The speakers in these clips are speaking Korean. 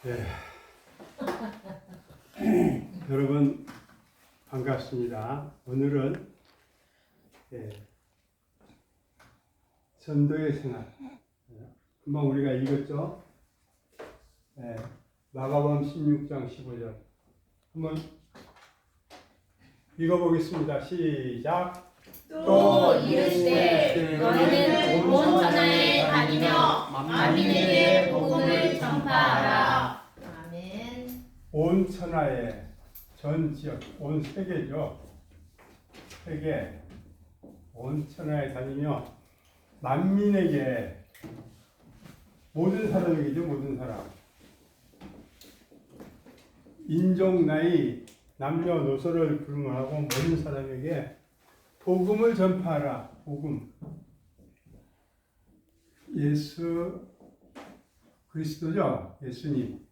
네. 여러분 반갑습니다. 오늘은 전도의 생활. 금방 우리가 읽었죠? 마가복음 16장 15절. 한번 읽어보겠습니다. 시작. 또 이르시되 너희는 온 천하에 다니며 만민에게 복음을 전파하라. 아멘. 온 천하에, 전 지역, 온 세계죠. 세계, 온 천하에 다니며 만민에게, 모든 사람에게죠. 모든 사람, 인종, 나이, 남녀노소를 불문하고 모든 사람에게 복음을 전파하라. 복음. 예수 그리스도죠. 예수님.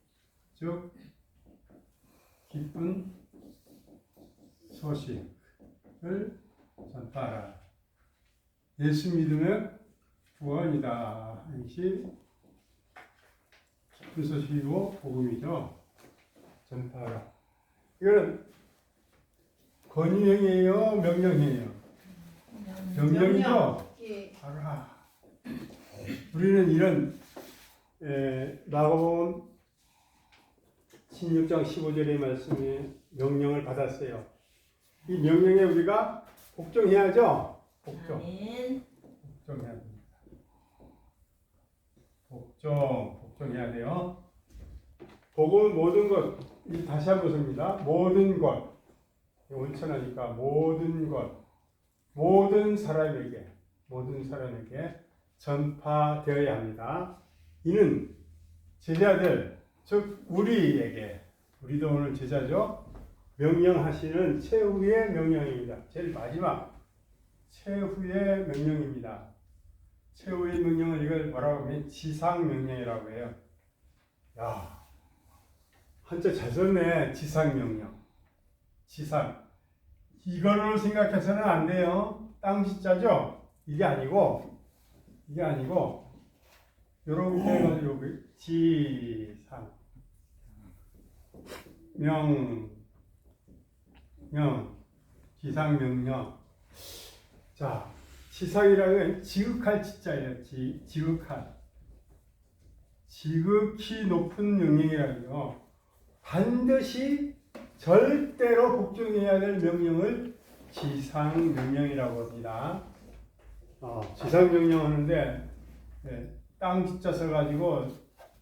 즉 기쁜 소식을 전파하라. 예수 믿으면 구원이다. 이것이 기쁜 소식이고 복음이죠. 전파하라. 이거는 권유형이에요, 명령이에요? 명령이죠. 알아. 우리는 이런 마가복음 16장 15절의 말씀에 명령을 받았어요. 이 명령에 우리가 복종해야죠. 복종해야 됩니다. 복종해야 돼요. 복음은 모든 것, 다시 한번 씁니다. 모든 것, 온천하니까 모든 것, 모든 사람에게 전파되어야 합니다. 이는 제자들, 즉 우리에게, 우리도 오늘 제자죠. 명령하시는 최후의 명령입니다. 제일 마지막 최후의 명령입니다. 최후의 명령을 이걸 뭐라고 하면 지상명령이라고 해요. 야, 한자 잘 썼네. 지상명령. 지상. 이걸로 생각해서는 안 돼요. 땅 지자죠. 이게 아니고 요렇게 해가지고 지상 지상명령. 자, 지상이라는 지극할 지자예요. 지극히 높은 명령이라고요. 반드시 절대로 복종해야 될 명령을 지상명령이라고 합니다. 지상명령 하는데 땅 지자 써가지고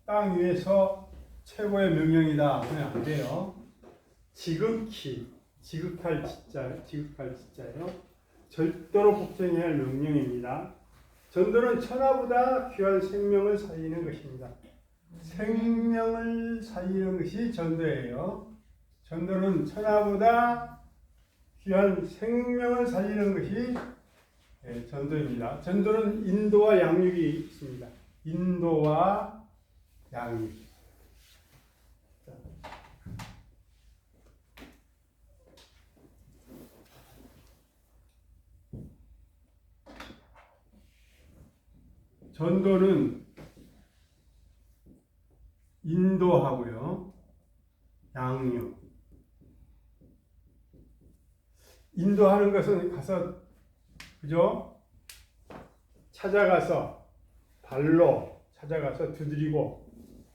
땅 위에서 최고의 명령이다 하면 안 돼요. 지극할 지자예요. 절대로 복종해야 할 명령입니다. 전도는 천하보다 귀한 생명을 살리는 것입니다. 생명을 살리는 것이 전도예요. 전도는 천하보다 귀한 생명을 살리는 것이 전도입니다. 전도는 인도와 양육이 있습니다. 인도와 양육. 전도는 인도하고요, 양육. 인도하는 것은 가서, 그죠? 찾아가서, 발로 찾아가서 두드리고,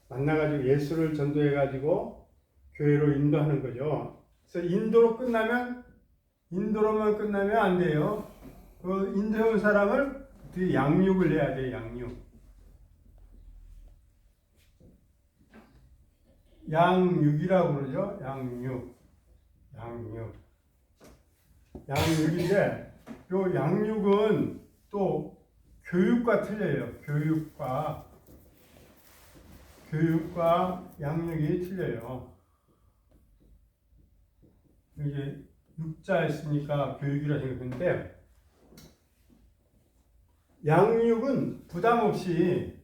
만나가지고 예수를 전도해가지고 교회로 인도하는 거죠. 그래서 인도로만 끝나면 안 돼요. 그 인도한 사람을 양육을 해야 돼요. 양육이라고 그러죠. 양육인데, 요 양육은 또 교육과 틀려요. 교육과 양육이 틀려요. 이게 육자였으니까 교육이라 생각했는데, 양육은 부담 없이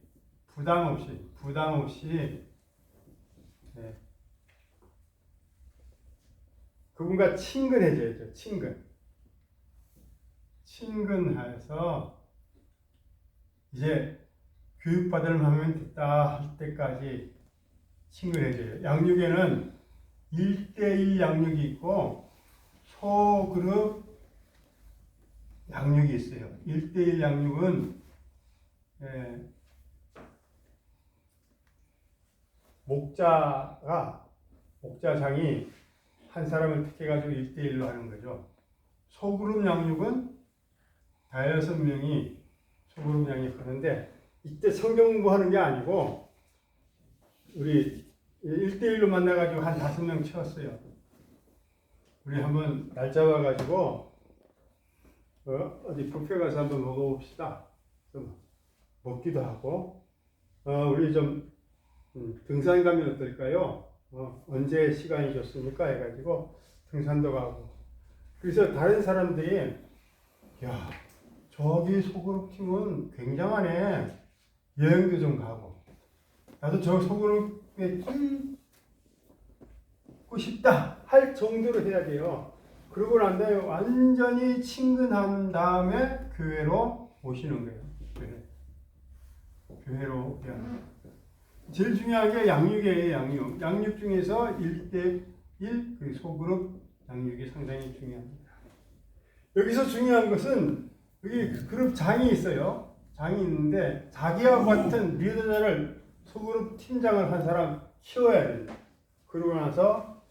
그분과 친근해져야죠. 친근해서 이제 교육받을 마음이 됐다 할 때까지 친근해져요. 양육에는 1대1 양육이 있고 소그룹 양육이 있어요. 1대1 양육은 목자장이 한 사람을 택해가지고 1대1로 하는 거죠. 소그룹 양육은 5명이 소그룹 양육하는데 이때 성경 공부하는 게 아니고 우리 1대1로 만나가지고 한 5명 채웠어요. 우리 한번 날 잡아가지고 어디 뷔페 가서 한번 먹어봅시다. 좀 먹기도 하고 우리 좀 등산 가면 어떨까요? 언제 시간이 좋습니까? 해가지고 등산도 가고 그래서 다른 사람들이 야 저기 소그룹 팀은 굉장하네. 여행도 좀 가고 나도 저 소그룹에 끼고 싶다 할 정도로 해야 돼요. 그러고 난 다음에 완전히 친근한 다음에 교회로 오시는 거예요. 교회로 그냥. 제일 중요한 게 양육이에요. 양육 중에서 1대1 그 소그룹 양육이 상당히 중요합니다. 여기서 중요한 것은 여기 그룹 장이 있어요. 장이 있는데 자기와 같은 리더자를 소그룹 팀장을 한 사람 키워야 됩니다. 그러고 나서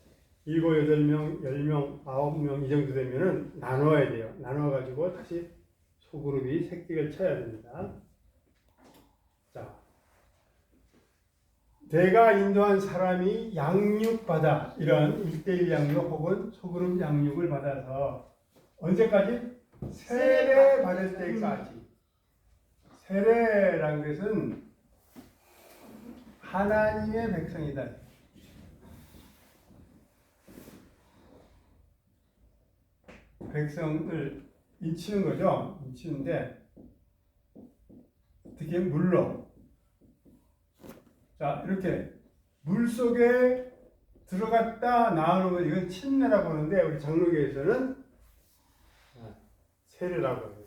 7, 8명, 10명, 9명 이 정도 되면은 나눠야 돼요. 나눠가지고 다시 소그룹이 색색을 쳐야 됩니다. 자, 내가 인도한 사람이 양육받아 이런 1대1 양육 혹은 소그룹 양육을 받아서 언제까지? 세례 받을 때까지. 세례란 것은 하나님의 백성이다. 백성을 인치는 거죠. 인치는데 어떻게 물로 자 이렇게 물 속에 들어갔다 나오는 거 이건 침례라고 하는데 우리 장로교에서는 세례라고 해요.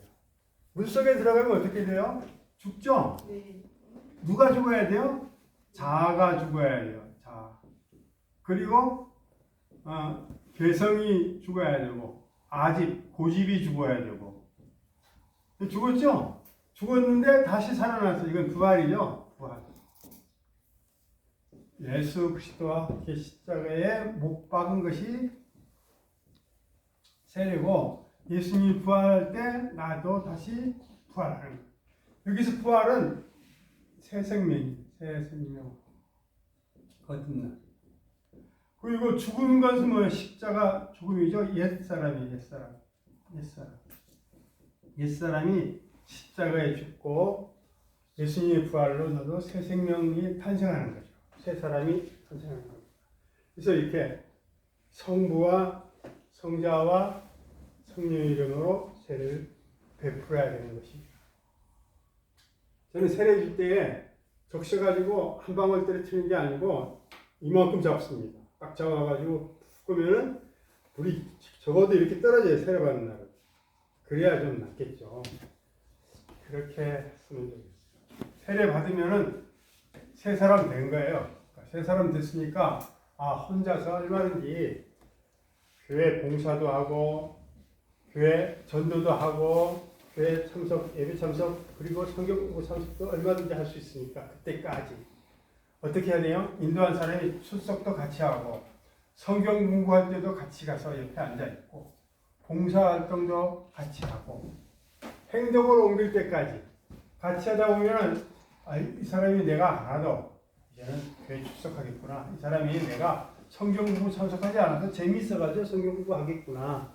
물 속에 들어가면 어떻게 돼요? 죽죠. 네. 누가 죽어야 돼요? 자아가 죽어야 돼요. 자 그리고 개성이 죽어야 되고 아집 고집이 죽어야 되고 죽었죠? 죽었는데 다시 살아났어. 이건 부활이죠. 부활. 예수 그리스도와 함께 십자가에 못 박은 것이 세례고 예수님이 부활할 때 나도 다시 부활하는 거예요. 여기서 부활은 새 생명 거듭나. 그리고 죽은 것은 뭐예요? 십자가 죽음이죠. 옛사람이 십자가에 죽고 예수님의 부활로 나도 새 생명이 탄생하는 거죠. 새 사람이 탄생하는 겁니다. 그래서 이렇게 성부와 성자와 성령의 이름으로 세례를 베풀어야 되는 것입니다. 저는 세례 줄 때에 적셔가지고 한 방울 떨어뜨리는 게 아니고 이만큼 잡습니다. 딱 잡아가지고 푹 끄면은 물이 적어도 이렇게 떨어져요. 세례 받는 날은. 그래야 좀 낫겠죠. 그렇게 했으면 좋겠어요. 세례 받으면은 새 사람 된 거예요. 새 사람 됐으니까 혼자서 얼마든지 교회 봉사도 하고 교회 전도도 하고 교회 참석, 예배 참석 그리고 성경 공부 참석도 얼마든지 할 수 있으니까 그때까지 어떻게 해야 돼요? 인도한 사람이 출석도 같이 하고 성경 공부할 때도 같이 가서 옆에 앉아 있고 봉사활동도 같이 하고 행동을 옮길 때까지 같이 하다 보면 이 사람이 내가 알아도 이제는 교회 출석하겠구나. 이 사람이 내가 성경 공부 참석하지 않아서 재미있어가지고 성경 공부 하겠구나.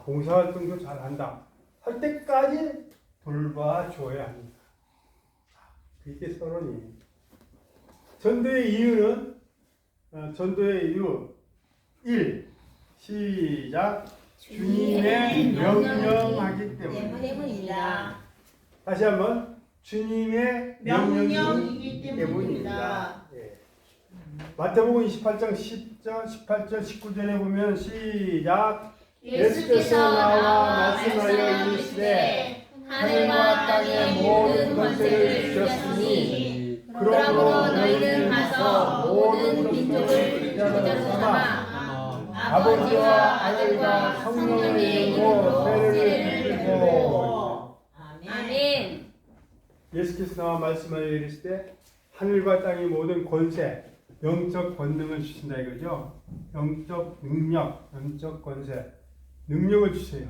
봉사활동도 잘한다. 할 때까지 돌봐줘야 합니다. 그게 서론이에요. 전도의 이유는 전도의 이유 1. 시작. 주님의 명령하기 때문입니다. 다시 한번 주님의 명령이기 때문입니다. 예. 마태복음 28장 10절, 18절, 19절에 보면 시작. 예수께서 나와 말씀하여 이르시되 하늘과 땅의 모든 권세를 주셨으니 그러므로 너희는 가서 제자로 삼아 아버지와 아들과 성령의 이름으로 세례를 드리고. 아멘. 예수께서 나와 말씀하여 이르시되 하늘과 땅의 모든 권세, 영적 권능을 주신다 이거죠. 영적 능력, 영적 권세, 능력을 주세요.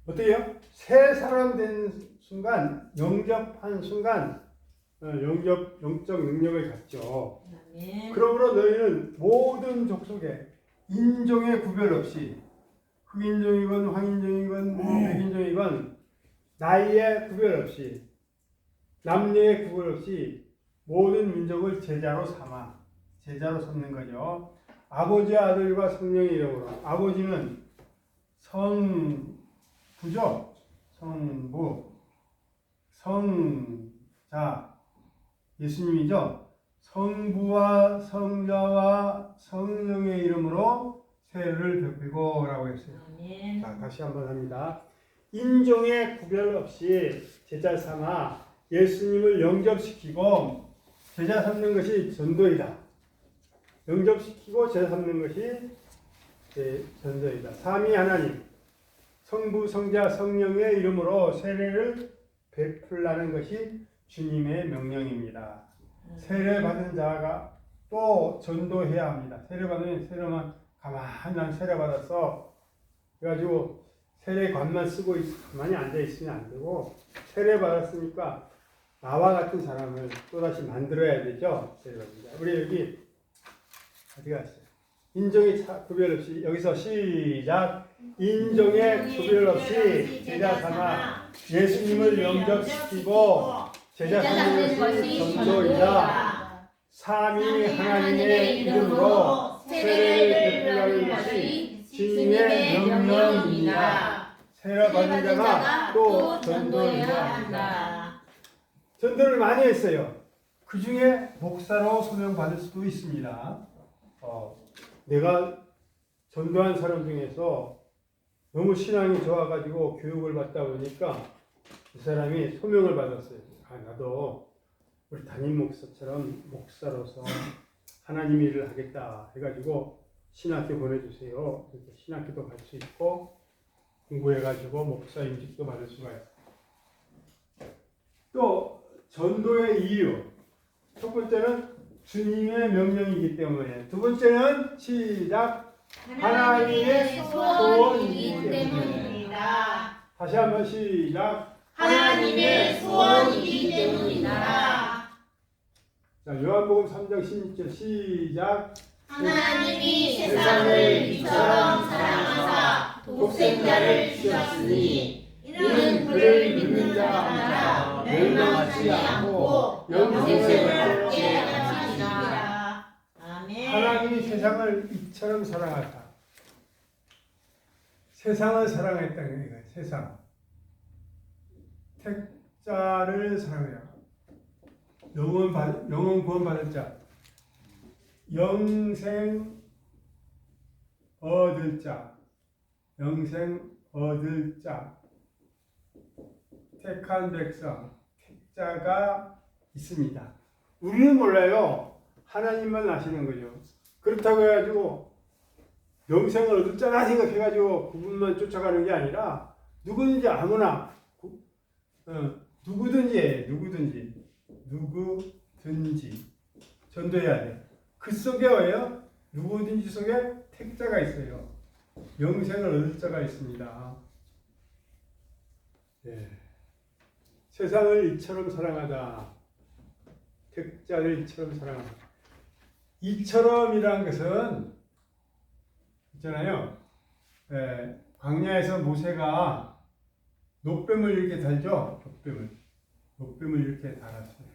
어때요? 새 사람 된 순간, 영접한 순간 영적 능력을 갖죠. 그러므로 너희는 모든 족속에 인종의 구별 없이 흑인종이건 황인종이건 백인종이건 나이의 구별 없이 남녀의 구별 없이 모든 민족을 제자로 삼는 거죠. 아버지와 아들과 성령의 이름으로. 아버지는 성부죠. 성부, 성자, 예수님이죠. 성부와 성자와 성령의 이름으로 세례를 베풀고 라고 했어요. 자, 다시 한번 합니다. 인종의 구별 없이 제자 삼아 예수님을 영접시키고 제자 삼는 것이 전도이다. 영접시키고 제자 삼는 것이 전도이다. 삼위 하나님, 성부, 성자, 성령의 이름으로 세례를 베풀라는 것이 주님의 명령입니다. 세례 받은 자가 또 전도해야 합니다. 세례 받으면 세례만 가만히 난 세례 받았어. 그래가지고 세례관만 쓰고 가만히 앉아 있으면 안 되고 세례 받았으니까 나와 같은 사람을 또다시 만들어야 되죠. 세례 받은 자. 우리 여기 어디 갔어요? 인종의 구별 없이 여기서 시작. 인종의 구별 없이 제자 삼아 예수님을 영접시키고 제자 삼는 것이 전도이다. 삼위 하나님의 이름으로 세례를 베풀라는 것이 주님의 명령입니다. 세례 받은 자가 또 전도해야 한다. 전도를 많이 했어요. 그 중에 목사로 소명받을 수도 있습니다. 내가 전도한 사람 중에서 너무 신앙이 좋아가지고 교육을 받다 보니까 이 사람이 소명을 받았어요. 나도 우리 담임 목사처럼 목사로서 하나님 일을 하겠다 해가지고 신학교 보내주세요. 신학교도 갈 수 있고 공부해가지고 목사 임직도 받을 수가 있어요. 또 전도의 이유. 첫 번째는 주님의 명령이기 때문에. 두 번째는 시작. 하나님의 소원이기 때문입니다. 다시 한번 시작. 하나님의 소원이기 때문이다. 자, 요한복음 3장 16절 시작. 하나님이 세상을 이처럼 사랑하사 독생자를 주셨으니 이는 그를 믿는 자마다 멸망하지 않고 영생을 얻게 하시리라. 아멘. 하나님이 세상을 이처럼 사랑하사. 세상을 사랑했다는 거예요. 세상. 택자를 사랑해요. 영원 구원 받을 자. 영생 얻을 자. 영생 얻을 자. 택한 백성. 택자가 있습니다. 우리는 몰라요. 하나님만 아시는 거죠. 그렇다고 해가지고 영생을 얻을 자라 생각해가지고 그분만 쫓아가는 게 아니라 누구든지 아무나 누구든지 전도해야 돼. 그 속에 왜요? 누구든지 속에 택자가 있어요. 영생을 얻을 자가 있습니다. 예. 세상을 이처럼 사랑하다. 택자를 이처럼 사랑하다. 이처럼이라는 것은 있잖아요. 광야에서 모세가 놋뱀을 이렇게 달죠. 놋뱀을 이렇게 달았어요.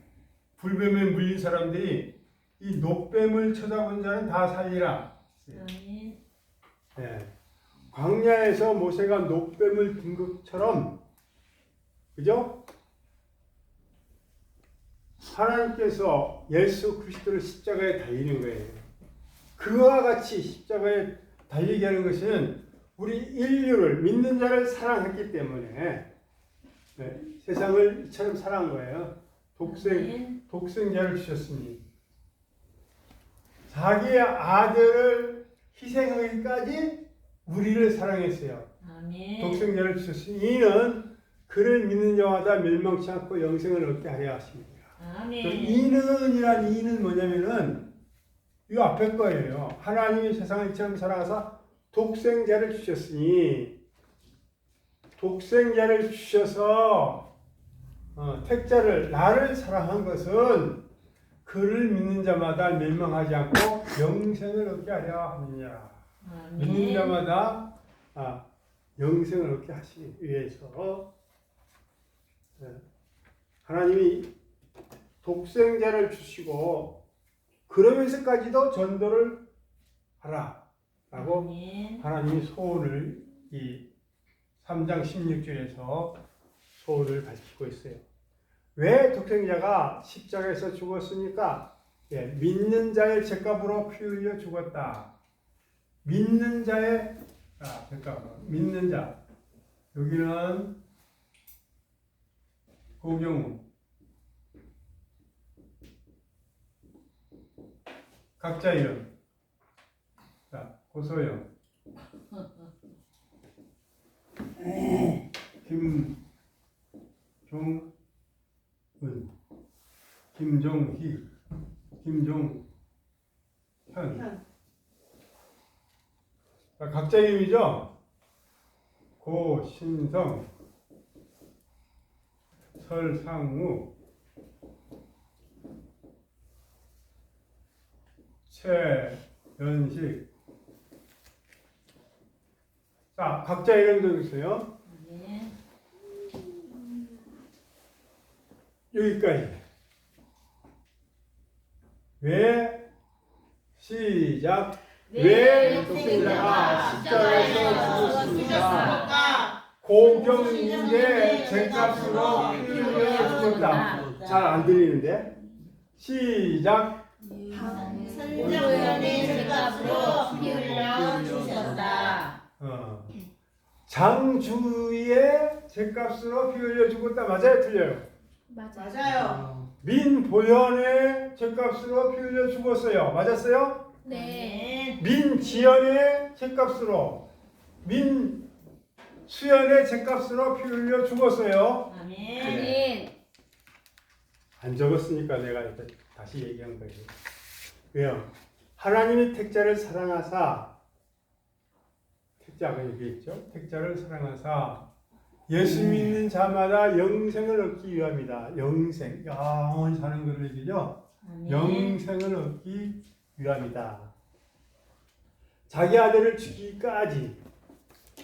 불뱀에 물린 사람들이 이 놋뱀을 쳐다본 자는 다 살리라. 광야에서 모세가 놋뱀을 든 것처럼, 그죠? 하나님께서 예수 그리스도를 십자가에 달리는 거예요. 그와 같이 십자가에 달리게 하는 것은 우리 인류를, 믿는 자를 사랑했기 때문에 세상을 이처럼 사랑한 거예요. 독생자를 주셨으니. 자기의 아들을 희생하기까지 우리를 사랑했어요. 아멘. 독생자를 주셨으니 이는 그를 믿는 자마다 멸망치 않고 영생을 얻게 하려 하십니다. 아멘. 이는이란 이는 뭐냐면은 이 앞에 거예요. 하나님이 세상을 이처럼 사랑하사 독생자를 주셨으니 독생자를 주셔서 택자를 나를 사랑한 것은 그를 믿는 자마다 멸망하지 않고 영생을 얻게 하려 함이니라. 믿는 자마다 영생을 얻게 하시기 위해서 하나님이 독생자를 주시고 그러면서까지도 전도를 하라라고 아멘. 하나님이 소원을 이 3장 16절에서 소원을 밝히고 있어요. 왜 독생자가 십자가에서 죽었습니까? 믿는 자의 죄값으로 피 흘려 죽었다. 믿는 자의 죄값으로 믿는 자. 여기는 고경우 각자 이름. 자, 고소영 김종은 김종희 김종현 각자 이름이죠. 고신성 설상우 최연식. 자, 각자 이름 적으세요. 아멘. 여기까지. 왜? 시작. 왜 독생자가 십자가에서 죽었습니까? 고경의 죄값으로 피 흘려 죽었다. 잘 안 들리는데? 시작. 선정연의 죄값으로 피 흘려 주셨다. 장주의 죄값으로 피 흘려 죽었다. 맞아요? 틀려요? 맞아요. 민보현의 죄값으로 피 흘려 죽었어요. 맞았어요? 네. 민지연의 죄값으로 민수연의 죄값으로 피 흘려 죽었어요. 아멘. 안 적었으니까 내가 다시 얘기한 거예요. 왜요? 하나님이 택자를 사랑하사 택자가 여기 있죠. 택자를 사랑하사 예수 믿는 자마다 영생을 얻기 위함이다. 영생, 영원히 사는 것을 얘기죠. 영생을 얻기 위함이다. 자기 아들을 죽이기까지.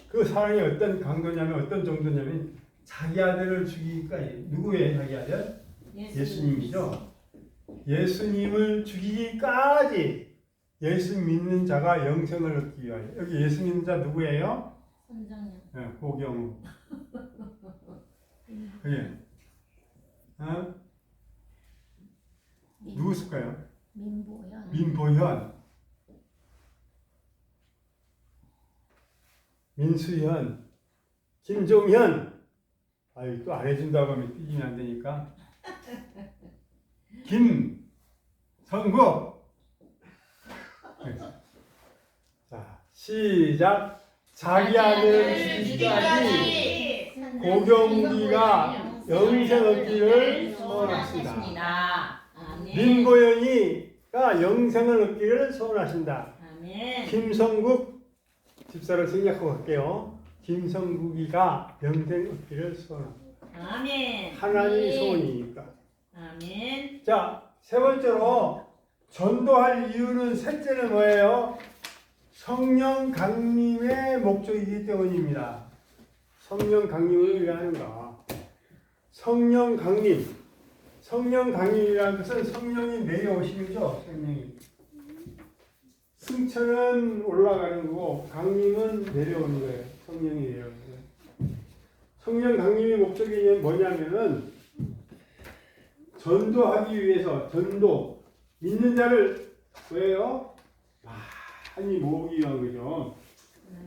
그 사랑이 어떤 강도냐면 어떤 정도냐면 자기 아들을 죽이기까지. 누구예요? 자기 아들? 예수님이죠. 예수님을 죽이기까지 예수 믿는 자가 영생을 얻기 위하여. 여기 예수 믿는 자 누구예요? 선정연. 네, 고경우. 예. 누구일까요? 민보현. 민보현, 민수현, 김종현. 아유, 또 안 해준다고 하면 삐지면 안 되니까. 김성국. 네. 자, 시작. 자기 아들 죽이기까지 고경기가 영생 얻기를 소원하신다. 민보현이가 영생을 얻기를 소원하신다. 아멘. 김성국 집사를 생략하고 갈게요. 김성국이가 영생 얻기를 소원합니다. 아멘. 하나님의 소원이니까. 아멘. 자, 세 번째로 전도할 이유는 셋째는 뭐예요? 성령 강림의 목적이기 때문입니다. 성령 강림을 왜 하는가? 성령 강림. 성령 강림이라는 것은 성령이 내려오심이죠. 성령이. 승천은 올라가는 거고 강림은 내려오는 거예요. 성령이 내려오는 거예요. 성령 강림의 목적이 뭐냐면은 전도하기 위해서 전도 믿는 자를 왜요? 많이 모으기 위한 거죠.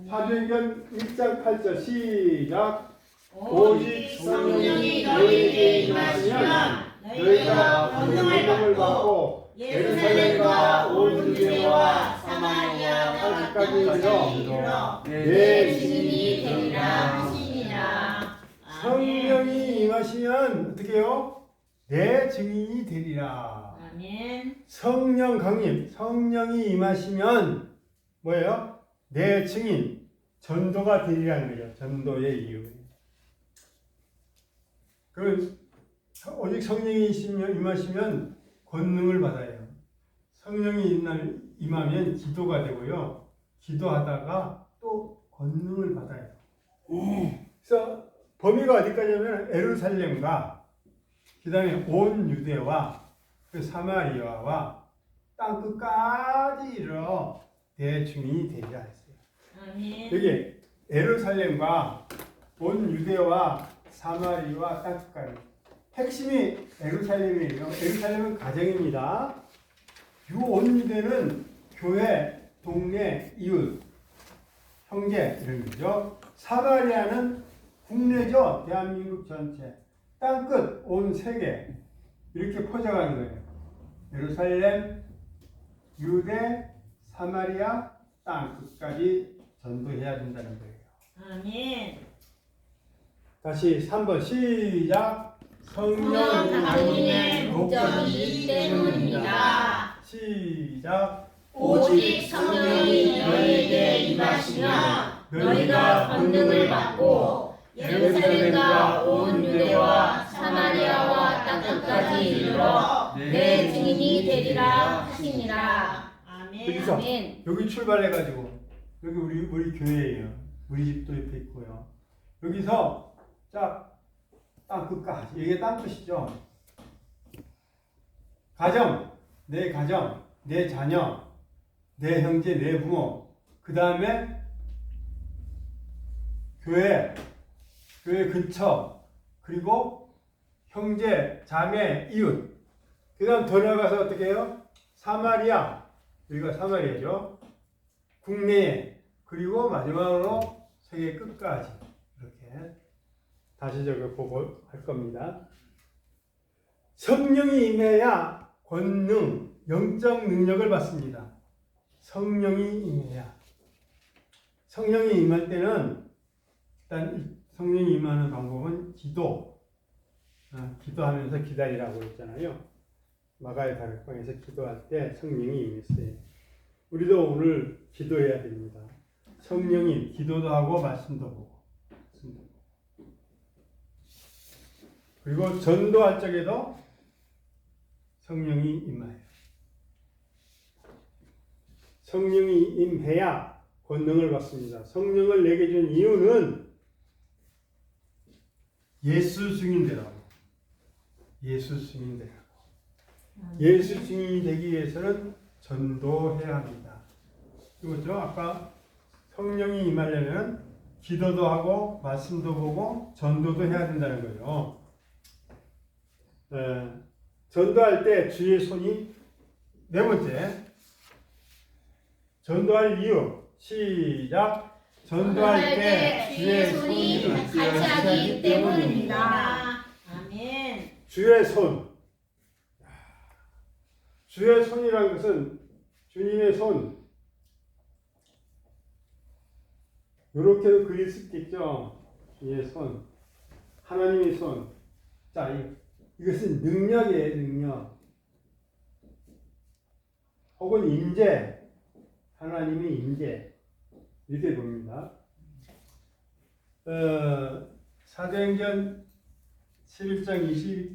사도행전 1장 8절 시작. 오직 성령이 너희에게 임하시면 너희가 권능을 받고 예루살렘과 온 유대와 땅끝까지 이르러 내 증인이 되리라 하시니라. 성령이 임하시면 어떻게 해요? 내 증인이 되리라. 아멘. 성령 강림, 성령이 임하시면 뭐예요? 내 증인, 전도가 되리라는 거죠. 전도의 이유. 그 오직 성령이 임하시면 권능을 받아요. 성령이 임하면 기도가 되고요. 기도하다가 또 권능을 받아요. 그래서 범위가 어디까지냐면 예루살렘과 그 다음에 온 유대와 그 사마리아와 땅끝까지 이르러 대증인이 되리라 했어요. 아멘. 여기 예루살렘과 온 유대와 사마리아와 땅끝까지 핵심이 예루살렘이에요. 예루살렘은 가정입니다. 이 온 유대는 교회, 동네, 이웃, 형제 이런 거죠. 사마리아는 국내죠. 대한민국 전체. 땅끝, 온 세계 이렇게 퍼져가는 거예요. 예루살렘, 유대, 사마리아, 땅끝까지 전도해야 된다는 거예요. 아멘. 다시 3번 시작. 성령 강림의 목적이기 때문입니다. 시작. 오직 성령이 너희에게 임하시면 너희가 권능을 받고 예루살렘과 온 유대와 사마리아와 땅끝까지 이르러 내 증인이 되리라 하시니라. 아멘. 여기서 아멘. 여기 출발해가지고 여기 우리 교회예요. 우리 집도 옆에 있고요. 여기서 자 땅끝까지 이게 땅끝이죠. 가정, 내 자녀, 내 형제, 내 부모. 그 다음에 교회 근처, 그리고 형제, 자매, 이웃. 그 다음 더 나가서 어떻게 해요? 사마리아, 여기가 사마리아죠. 국내에, 그리고 마지막으로 세계 끝까지 이렇게 다시 저거 보고 할 겁니다. 성령이 임해야 권능, 영적 능력을 받습니다. 성령이 임해야. 성령이 임할 때는 일단 성령이 임하는 방법은 기도하면서 기다리라고 했잖아요. 마가의 다락방에서 기도할 때 성령이 임했어요. 우리도 오늘 기도해야 됩니다. 성령이 기도도 하고 말씀도 보고. 그리고 전도할 적에도 성령이 임하여. 성령이 임해야 권능을 받습니다. 성령을 내게 준 이유는 예수 증인되라고. 예수 증인되라고. 예수 증인이 되기 위해서는 전도해야 합니다. 이거죠. 아까 성령이 임하려면 기도도 하고 말씀도 보고 전도도 해야 된다는 거예요. 전도할 때 주의 손이 네 번째. 전도할 이유 시작. 전도할 때 주의 손이 같이 하기 때문입니다. 아멘. 주의 손. 주의 손이라는 것은 주님의 손. 이렇게도 그릴 수도 있죠. 주의 손. 하나님의 손. 자, 이것은 능력이에요, 능력. 혹은 임재. 하나님의 임재. 이렇게 봅니다. 사도행전 11장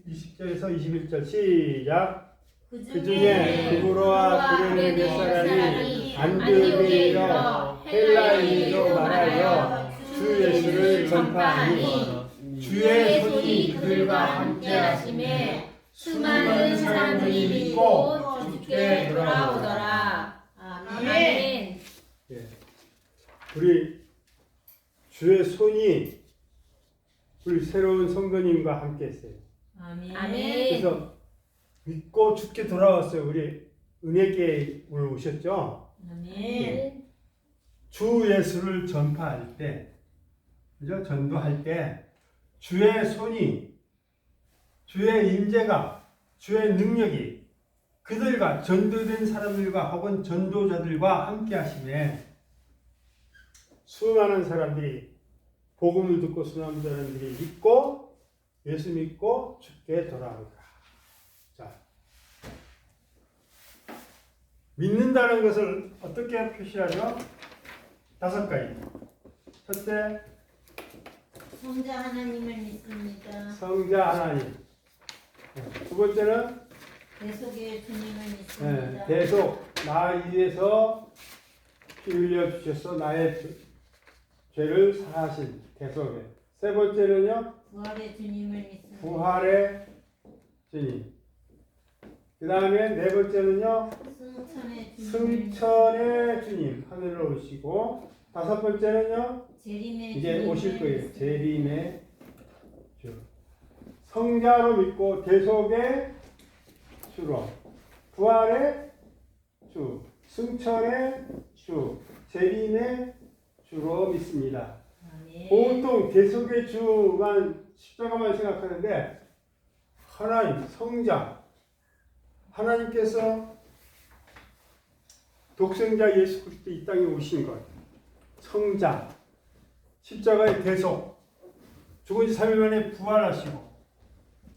20절에서 21절 시작. 그 중에 구브로와 구레네 몇 사람이 안디옥에 이르러 헬라인으로 말하여 주 예수를 전파하니 주의 손이 그들과 함께 하심에 수많은 사람들이 믿고 주께 돌아오더라. 아멘. 예. 우리 주의 손이 우리 새로운 성도님과 함께 했어요. 아멘. 아멘. 그래서 믿고 죽게 돌아왔어요. 우리 은혜교회 오늘 오셨죠? 아멘. 주 예수를 전파할 때, 그죠? 전도할 때 주의 손이, 주의 임재가, 주의 능력이 그들과 전도된 사람들과 혹은 전도자들과 함께 하심에 수많은 사람들이 복음을 듣고 수많은 사람들이 믿고 예수 믿고 죽게 돌아오리라. 자, 믿는다는 것을 어떻게 표시하죠? 5가지. 첫째, 성자 하나님을 믿습니다. 성자 하나님. 두 번째는 대속의 주님을 믿습니다. 대속, 나 위해서 피 흘려 주셔서 나의 죄를 사하신 대속에. 세 번째는요, 부활의 주님을 믿습니다. 부활의 주님. 그 다음에 네 번째는요, 승천의 주님을 승천의 주님 하늘로 오시고, 5번째는요, 재림의 이제 주님을 오실 거예요. 믿습니다. 재림의 주. 성자로 믿고 대속의 주로, 부활의 주, 승천의 주, 재림의 주로 믿습니다. 아멘. 보통 대속의 주만 십자가만 생각하는데 하나님, 성자, 하나님께서 독생자 예수 그리스도 이 땅에 오신 것, 성자, 십자가의 대속, 죽은 지 3일 만에 부활하시고,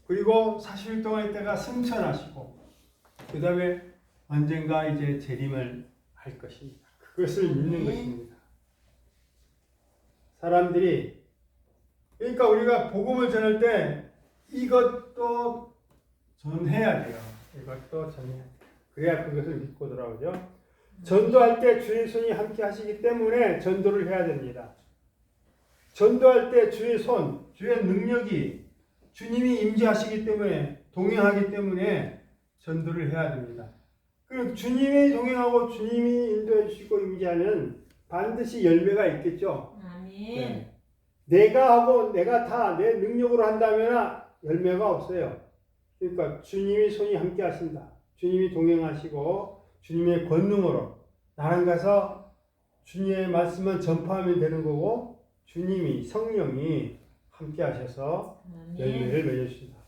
그리고 40일 동안 있다가 승천하시고, 그 다음에 언젠가 이제 재림을 할 것입니다. 그것을 믿는 것입니다. 사람들이, 그러니까 우리가 복음을 전할 때 이것도 전해야 돼요. 이것도 전해야 돼요. 그래야 그것을 믿고 돌아오죠. 전도할 때 주의 손이 함께 하시기 때문에 전도를 해야 됩니다. 전도할 때 주의 손, 주의 능력이 주님이 임재하시기 때문에, 동행하기 때문에 전도를 해야 됩니다. 그리고 주님이 동행하고 주님이 인도해 주시고 임재하면 반드시 열매가 있겠죠. 아멘. 네. 내가 하고 내가 다 내 능력으로 한다면 열매가 없어요. 그러니까 주님이 손이 함께 하신다. 주님이 동행하시고 주님의 권능으로 나랑 가서 주님의 말씀만 전파하면 되는 거고, 주님이 성령이 함께 하셔서 아멘. 열매를 맺으신다.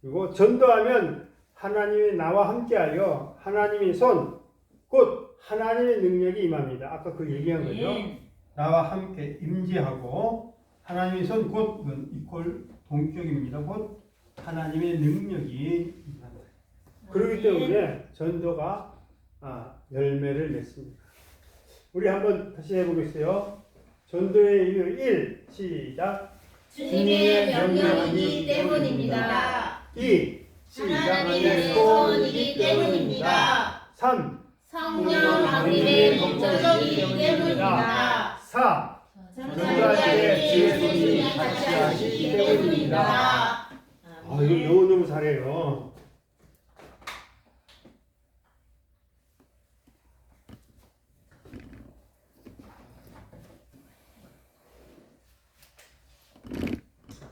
그리고 전도하면 하나님이 나와 함께하여 하나님의 손, 곧 하나님의 능력이 임합니다. 아까 그 얘기한 거죠. 아멘. 나와 함께 임재하고 하나님의 손, 곧 이퀄 동격입니다. 곧 하나님의 능력이 임한다. 그렇기 때문에 전도가 열매를 맺습니다. 우리 한번 다시 해보겠어요. 전도의 이유 1, 시작. 주님의 명령이기 때문입니다. 2, 시작. 하나님의 손이기 때문입니다. 3, 성령 하나님의 목적이기 때문입니다. 4, 전도할 때 주의 손이 같이 하시기 때문입니다. 이거 너무너무 잘해요.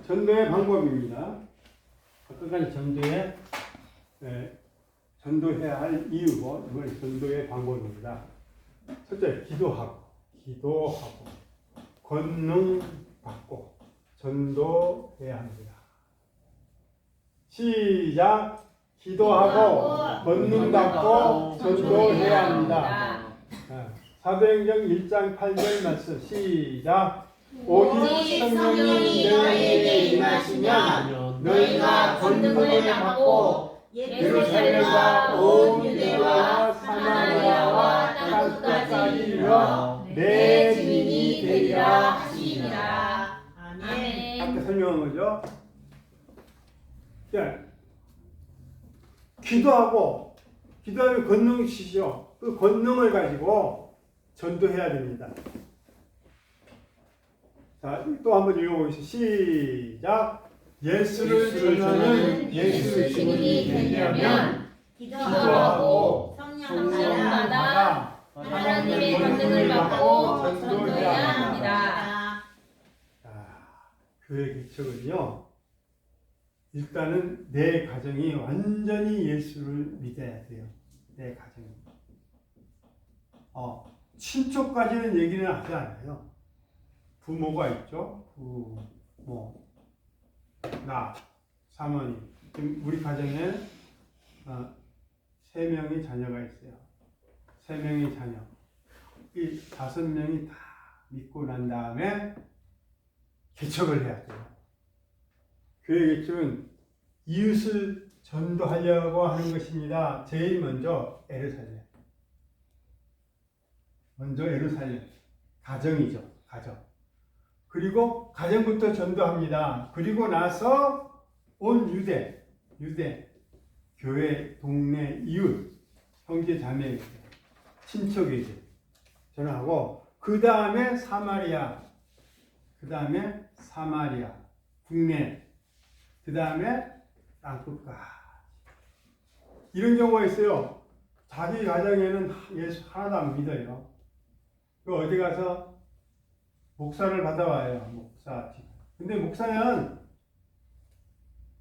전도의 방법입니다. 아까까지 전도해야 할 이유고, 이건 전도의 방법입니다. 첫째, 기도하고, 권능 받고, 전도해야 합니다. 시작! 기도하고, 권능 받고, 전도해야 합니다. 사도행전 1장 8절 말씀, 시작! 오직 성령이 너희에게 임하시면 너희가 권능을 받고 예루살렘과 온 유대와 사마리아와 땅끝까지 이르러 내 증인이 되리라 하시니라. 아멘. 아까 설명한 거죠. 기도하면 권능이시죠. 그 권능을 가지고 전도해야 됩니다. 자, 또 한번 읽어보겠습니다. 시작. 예수를 전하는 예수 증인이 되려면 기도하고 성령 받아 하나님의 권능을 받고 전도해야 합니다. 교회 개척은요, 일단은 내 가정이 완전히 예수를 믿어야 돼요. 내 가정이. 친족까지는 얘기는 하지 않아요. 부모가 있죠. 부모, 나, 사모님. 지금 우리 가정에 3명의 자녀가 있어요. 3명의 자녀. 이 5명이 다 믿고 난 다음에 개척을 해야 돼요. 교회 개척은 이웃을 전도하려고 하는 것입니다. 제일 먼저 예루살렘. 먼저 예루살렘. 가정이죠. 가정. 그리고 가정부터 전도합니다. 그리고 나서 온 유대, 교회, 동네, 이웃, 형제, 자매, 친척에게 전하고 그 다음에 사마리아, 국내, 그 다음에 땅끝까지. 이런 경우가 있어요. 자기 가정에는 예수 하나도 안 믿어요. 그 어디 가서 목사를 받아와요. 목사직. 근데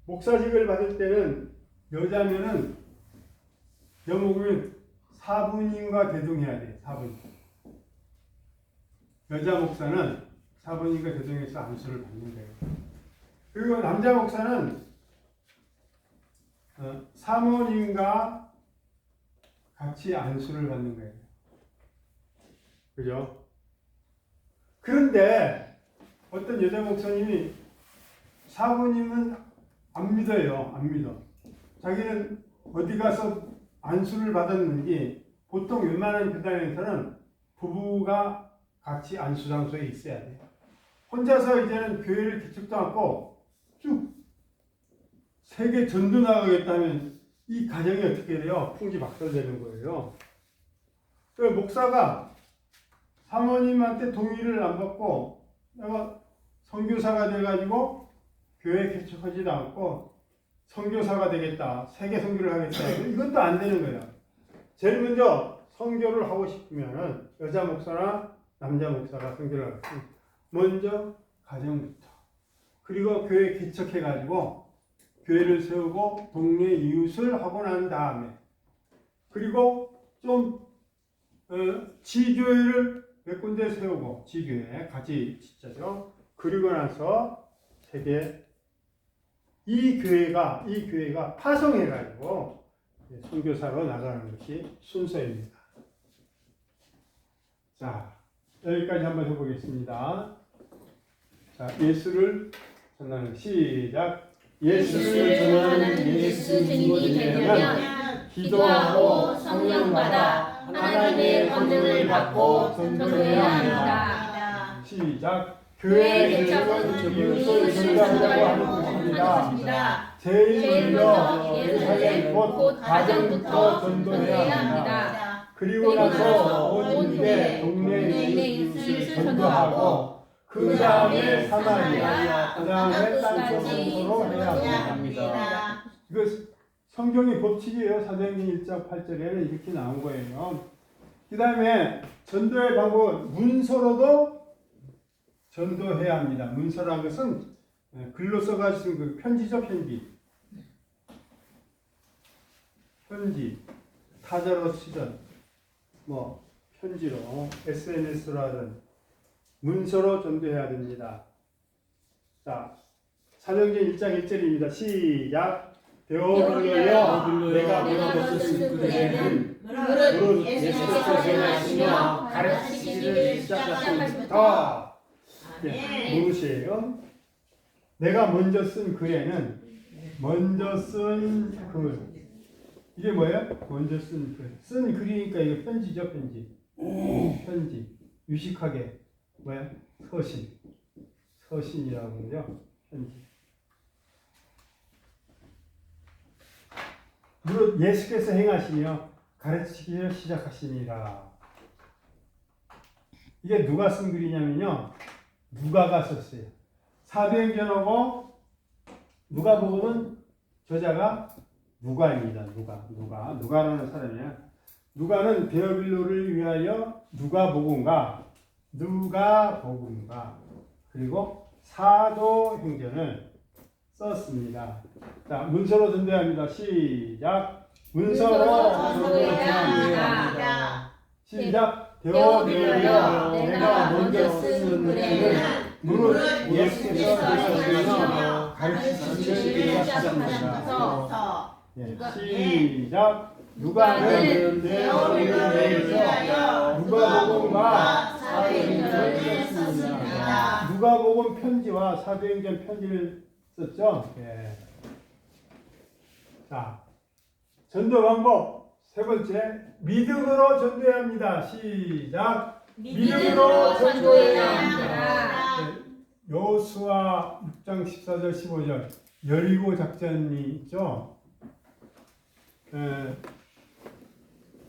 목사직을 받을 때는 여자면은 여목은 사부님과 대동해야 돼요. 사부님. 여자 목사는 사부님과 대동해서 안수를 받는 거예요. 그리고 남자 목사는 사모님과 같이 안수를 받는 거예요. 그죠? 그런데 어떤 여자 목사님이 사부님은 안 믿어요. 안 믿어. 자기는 어디 가서 안수를 받았는지 보통 웬만한 교단에서는 부부가 같이 안수장소에 있어야 돼요. 혼자서 이제는 교회를 개척도 않고 쭉 세계 전도 나가겠다면 이 가정이 어떻게 돼요? 풍지박살되는 거예요. 그래서 목사가 사모님한테 동의를 안 받고 내가 선교사가 돼가지고 교회 개척하지도 않고 선교사가 되겠다, 세계 선교를 하겠다, 이것도 안 되는 거예요. 제일 먼저 선교를 하고 싶으면은 여자 목사나 남자 목사가 선교를 하겠지. 먼저 가정부터. 그리고 교회 개척해가지고 교회를 세우고 동네 이웃을 하고 난 다음에 그리고 좀 지교회를 몇 군데 세우고 지교회 같이 짓자죠. 그리고 나서 세계 이 교회가 파송해가지고 선교사로 나가는 것이 순서입니다. 자, 여기까지 한번 해보겠습니다. 자, 예수를 전하는 시작. 예수를 전하는 예수 주님이 되려면 기도하고 성령 받아 하나님의 권능을 받고 전도해야 합니다. 시작. 교회 개척은 이웃을 전도하려고 하는 것입니다. 제일 먼저 예루살렘 곧 가정부터 전도해야 합니다. 그리고 나서 온 유대 동네 이웃을 전도하고 그 다음에 사마리아, 그 다음에 땅끝으로 해야 합니다. 이거 성경의 법칙이에요. 사도행전 1장 8절에는 이렇게 나온 거예요. 그 다음에 전도의 방법은 문서로도 전도해야 합니다. 문서라는 것은 글로 써가지고 그 편지죠, 편지. 타자로 쓰든 편지로 SNS로 하든 문서로 전도해야 됩니다. 자, 사도행전 1장 1절입니다. 시작. 되어불려여 내가 물어봤을 그에는 무릇 예수께서 행하시며 가르치시기를 시작하셨다. 무엇이에요? 내가 먼저 쓴 글에는 먼저 쓴 글. 이게 뭐예요? 먼저 쓴 글. 쓴 글이니까 이게 편지죠, 편지. 유식하게 뭐야? 서신이라고 그러죠. 편지. 무릇 예수께서 행하시며 가르치기를 시작하시니라. 이게 누가 쓴 글이냐면요, 누가가 썼어요. 사도행전하고 누가복음은 저자가 누가입니다. 누가라는 사람이에요. 누가는 데어빌로를 위하여 누가복음과 그리고 사도행전을 썼습니다. 자, 문서로 전도해야 합니다. 시작. 문서로 전도해야 합니다. 시작. 되어빌로여 내가 먼저 쓴 글에는 무릇 예수께서 행하시며 가르치시기를 시작합니다. 시작. 누가는 데어빌로를 위하여 누가복음과 사도행전을 썼습니다. 누가복음 편지와 사도행전 편지를 썼죠. 예. 자, 전도 방법 세 번째, 믿음으로 전도해야 합니다. 시작. 믿음으로 전도해야 합니다. 네, 여호수아 6장 14절 15절 여리고 작전이 있죠.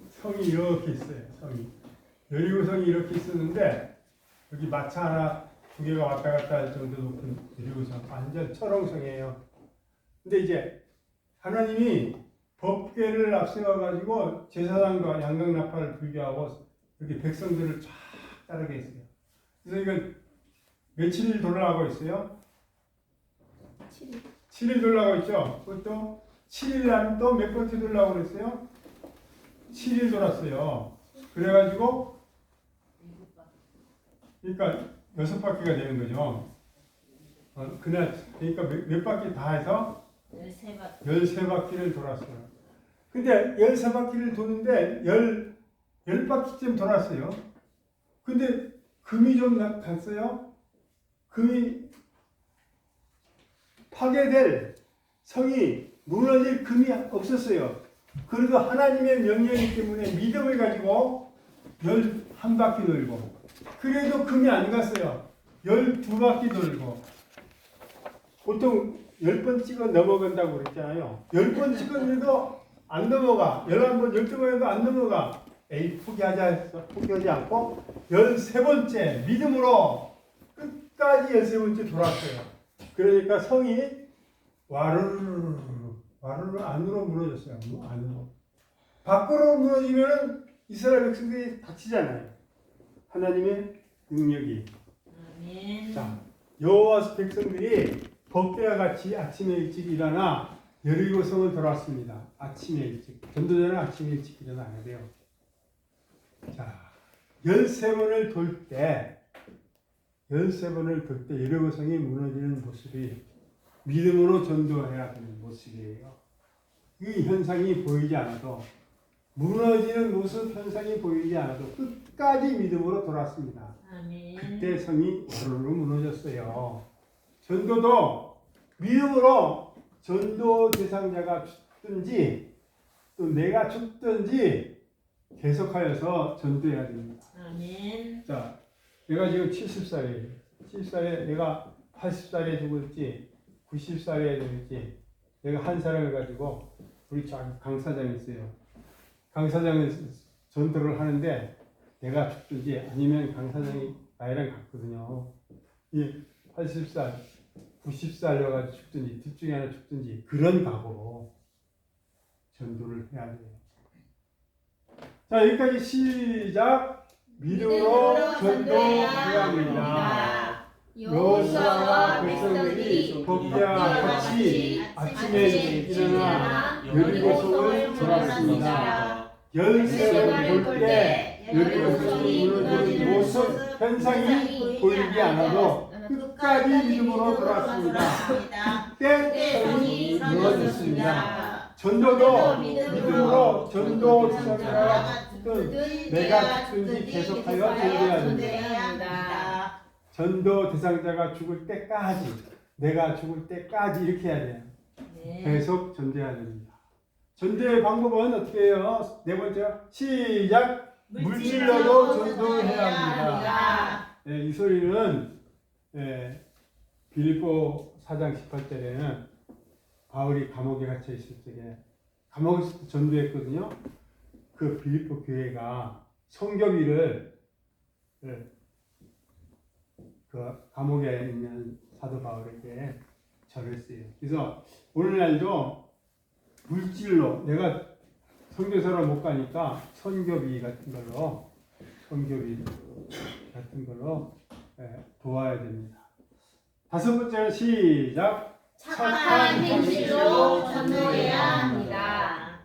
성이 이렇게 있어요. 여리고 성이 이렇게 있었는데 여기 마차 하나 두 개가 왔다 갔다 할 정도 높은 여리고 성, 완전 철옹성이에요. 근데 이제 하나님이 법궤를 앞세워 가지고 제사장과 양강나팔을 불게 하고 이렇게 백성들을 쫙 따르게 했어요. 그래서 이건 며칠 돌아가고 있어요? 7일 돌아가고 있죠. 그것도 7일 날 또 몇 번째 돌아가고 그랬어요? 7일 돌았어요. 그래가지고 그러니까 6바퀴가 되는 거죠. 그날 그러니까 몇 바퀴 다 해서 13바퀴를 돌았어요. 근데 13바퀴를 도는데 10바퀴쯤 돌았어요. 근데 금이 좀 갔어요. 금이 파괴될 성이 무너질 금이 없었어요. 그래도 하나님의 명령이기 때문에 믿음을 가지고 11바퀴 돌고 그래도 금이 안 갔어요. 12바퀴 돌고 보통 10번 찍어 넘어간다고 그랬잖아요. 10번 찍었는데도 안 넘어가. 11번, 12번 해도 안 넘어가. 에이, 포기하자 했어. 포기하지 않고 13번째 믿음으로 끝까지 13번째 돌았어요. 그러니까 성이 와르르 안으로 무너졌어요. 안으로. 밖으로 무너지면 이스라엘 백성들이 다치잖아요. 하나님의 능력이. 아멘. 자, 여호와 백성들이 법궤와 같이 아침에 일찍 일어나 여리고 성을 돌았습니다. 아침에 일찍. 전도자는 아침에 일찍 일어나야 돼요. 자, 13번을 돌 때 여리고 성이 무너지는 모습이 믿음으로 전도해야 되는 모습이에요. 이 현상이 보이지 않아도 무너지는 모습 현상이 보이지 않아도 끝까지 믿음으로 돌았습니다. 아멘. 그때 성이 와르르 무너졌어요. 전도도 믿음으로 전도 대상자가 죽든지 또 내가 죽든지 계속하여서 전도해야 됩니다. 아멘. 자, 내가 지금 70살이에요. 70살에 내가 80살에 죽을지 90살에 죽을지 내가 한 사람을 가지고 우리 강사장이 있어요. 강사장은 전도를 하는데 내가 죽든지 아니면 강사장이 나이랑 같거든요. 이 80살, 90살로 가지고 죽든지 둘 중에 하나 죽든지 그런 각오로 전도를 해야 돼요. 자, 여기까지 시작. 믿음으로 전도해야 합니다. 여호수아와 백성들이 법궤와 같이 아침에 일어나 여리고 성을 돌았습니다. 13번 볼 때 여리고 성이 무너지는 모습 현상이 보이지 않아도 끝까지 믿음으로 돌았습니다. 그때 성이 무너졌습니다. 전도도 믿음으로 전도 대상자가 죽든 내가 죽든지 계속하여 전도해야 됩니다. 전도 대상자가 죽을 때까지 내가 죽을 때까지 이렇게 해야 돼요. 네. 계속 전도해야 됩니다. 전도의 방법은 어떻게 해요? 네 번째 시작. 물질로도 전도해야 합니다. 네, 이 소리는 빌립보 4장 18절에는 바울이 감옥에 갇혀 있을 적에 감옥에서 전도했거든요. 그 빌립보 교회가 성교비를 그 감옥에 있는 사도 바울에게 절했어요. 그래서 오늘날도 물질로 내가 선교사로 못 가니까 선교비 같은 걸로 도와야 됩니다. 다섯 번째는 시작. 착한 행실로 전도해야 합니다.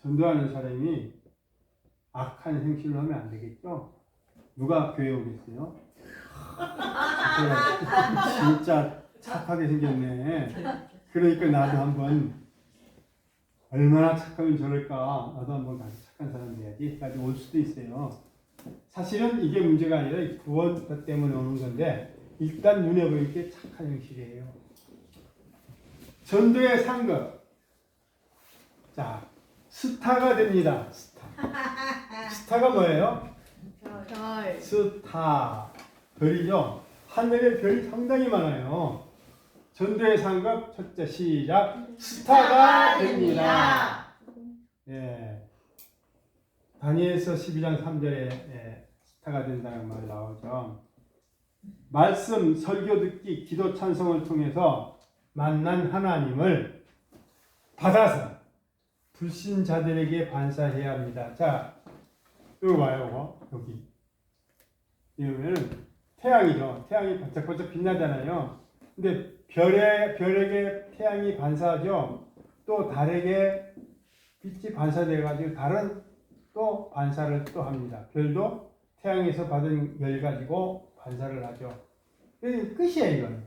전도하는 사람이 악한 행실을 하면 안 되겠죠? 누가 교회 오겠어요? 진짜 착하게 생겼네. 그러니까 나도 한번 얼마나 착하면 저럴까? 나도 한번 가서 착한 사람 돼야지. 까지 올 수도 있어요. 사실은 이게 문제가 아니라 이 구원 때문에 오는 건데 일단 눈에 보이게 착한 형식이에요. 전도의 상급. 자, 스타가 됩니다. 스타가 뭐예요? 별. 스타. 별이죠. 하늘에 별이 상당히 많아요. 전도의 상급 첫째 시작. 스타가 됩니다. 예. 다니엘서 12장 3절에 예, 스타가 된다는 말 나오죠. 말씀, 설교 듣기, 기도 찬송을 통해서 만난 하나님을 받아서 불신자들에게 반사해야 합니다. 자, 여기 봐요. 여기. 이러면 태양이죠. 태양이 반짝반짝 빛나잖아요. 근데 별에게 태양이 반사하죠. 또 달에게 빛이 반사돼가지고 달은 또 반사를 또 합니다. 별도 태양에서 받은 열 가지고 반사를 하죠. 이게 끝이에요, 이건.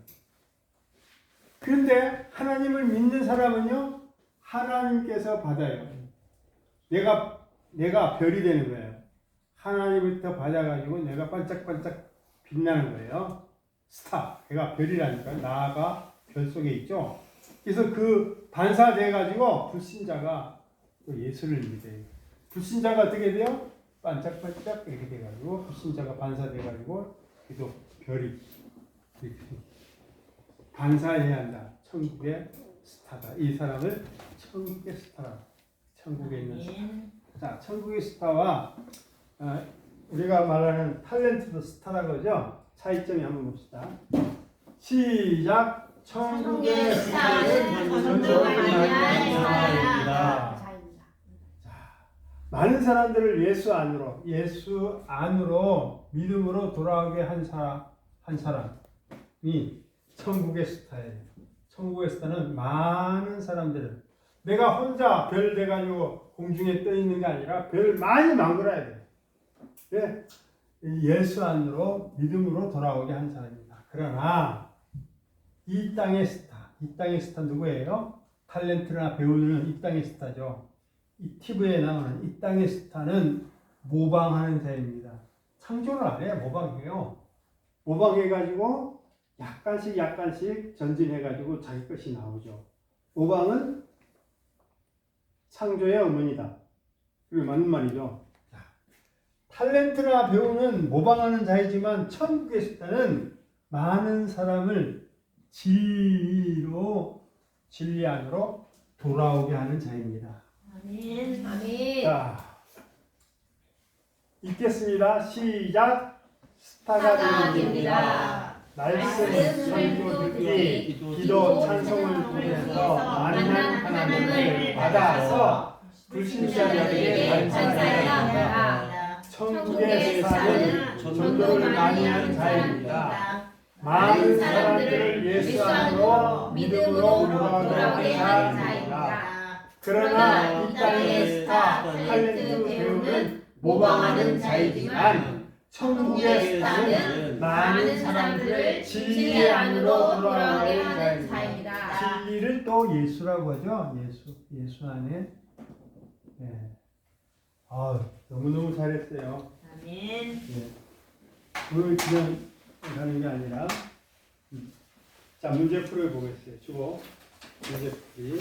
그런데 하나님을 믿는 사람은요, 하나님께서 받아요. 내가 별이 되는 거예요. 하나님부터 받아가지고 내가 반짝반짝 빛나는 거예요. 스타. 내가 별이라니까. 나가 별 속에 있죠. 그래서 그 반사돼가지고 불신자가 또 예수를 믿어요. 불신자가 어떻게 돼요? 반짝반짝 이렇게 돼가지고 불신자가 반사돼가지고 그래도 별이 이렇게 반사해야 한다. 천국의 스타다. 이 사람을 천국의 스타라. 천국에 있는 스타. 자, 천국의 스타와 우리가 말하는 탤런트도 스타라고 하죠. 차이점이 한번 봅시다. 시작. 천국의 스타는 전도를 많이 하는 사람입니다. 많은 사람들을 예수 안으로 믿음으로 돌아오게 한 사람이 천국의 스타예요. 천국의 스타는 많은 사람들을 내가 혼자 별 돼가지고 공중에 떠 있는 게 아니라 별 많이 만들어야 돼. 네? 예수 안으로 믿음으로 돌아오게 한 사람입니다. 그러나 이 땅의 스타 누구예요? 탤런트나 배우는 이 땅의 스타죠. 이 TV에 나오는 이 땅의 스타는 모방하는 자입니다. 창조를 안 해요. 모방해요. 모방해가지고 약간씩 전진해가지고 자기 것이 나오죠. 모방은 창조의 어머니다. 그게 맞는 말이죠. 탤런트나 배우는 모방하는 자이지만 천국의 스타는 많은 사람을 진리 안으로 돌아오게 하는 자입니다. 아멘. 아멘. 자, 읽겠습니다. 시작. 스타가 됩니다. 말씀, 설교 듣기, 기도, 찬송을 통해서 만난 하나님을 받아서 불신자들에게 반사해야 합니다. 천국의 스타는 전도를 많이 하는 자입니다. 많은 사람들을 예수 안으로 믿음으로 돌아오게 하는 자입니다. 그러나 이 땅의 스타, 탤런트 배우는 모방하는 자이지만 천국의 스타는 많은 사람들을 진리 안으로 돌아오게 하는 자입니다. 진리를 또 예수라고 하죠. 예수 안에. 네. 너무너무 잘했어요. 아멘. 네. 오늘 그냥 하는 게 아니라 자, 문제 풀어 보겠어요. 주고 문제 풀이.